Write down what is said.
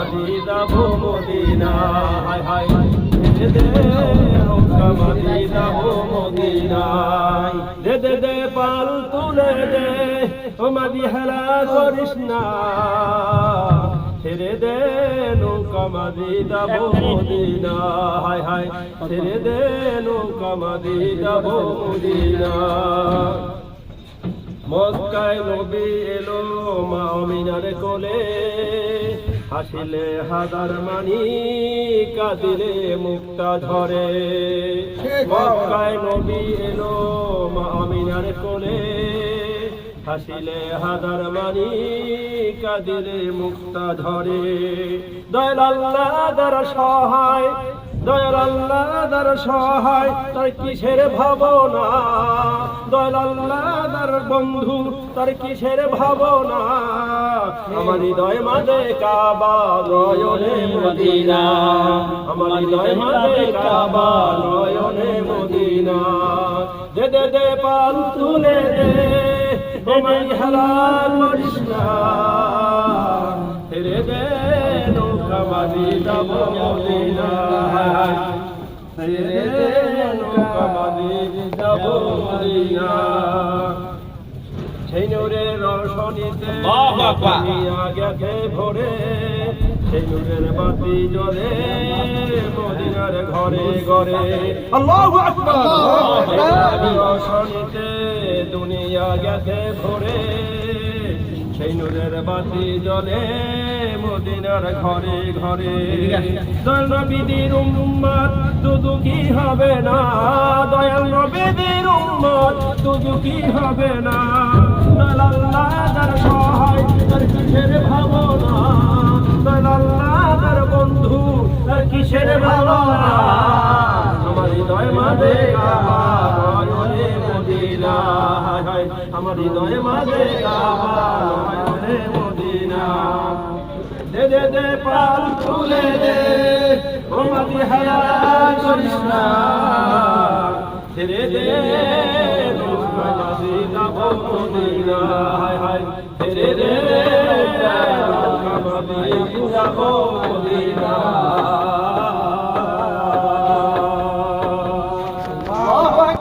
মাঝি যাবো মদিনা হায় হায় ছেড়ে দে নৌকা মাঝি যাবো মদিনায় দে দে দে পাল তুলে দে ও মাঝি হেলা করিস না ছেড়ে দে নৌকা মাঝি যাবো মদিনা হায় হায় ছেড়ে দে নৌকা মাঝি যাবো মদিনা মক্কায় নবী এলো মা আমিনার কোলে হাসিলে হাজার মানি কাঁদিলে মুক্তা ঝরে মক্কায় নবী এলো মা আমিনার কোলে হাসিলে হাজার মানি কাঁদিলে মুক্তা ঝরে দয়াল আল্লাহ দ্বারা সহায় দয়াল আল্লাহ দ্বারা সহায় তার কিসের ভাবনা দয়াল আল্লাহ দ্বার বন্ধু তার কিসের ভাবনা আমার হৃদয় মাঝে কাবা নয়নে মদিনা আমার হৃদয় মাঝে কাবা নয়নে মদিনা দে দে দে পাল তুলে দে আমায় হালাল করিস না ছেড়ে দে নৌকা মাঝি যাবো মদিনা ছেড়ে দে নৌকা মাঝি যাবো মদিনা সেই নূরের রোশনীতে দুনিয়া গেছে ভরে সেই নূরের বাতি জ্বলে মদিনার ঘরে ঘরে আল্লাহু আকবার রোশনীতে দুনিয়া গেছে ভরে সেই নূরের বাতি জ্বলে মদিনার ঘরে ঘরে দয়াল নবীর উম্মত দুদুকি হবে না দয়াল নবীর উম্মত দুদুকি হবে না দয়াল আল্লাহ তার সহায় তার কিসের ভাবনা দয়াল আল্লাহ তার বন্ধু তার কিসের ভাবনা আমার হৃদয় মাঝে কাবা নয়নে মদিনা হায় হায় আমার হৃদয় মাঝে কাবা নয়নে মদিনা দে দে দে পাল তুলে দে ও মাঝি হায়া করিস না ছেড়ে দে নৌকা মাঝি যাবো মদিনা হায় হায় ছেড়ে দে নৌকা মাঝি যাবো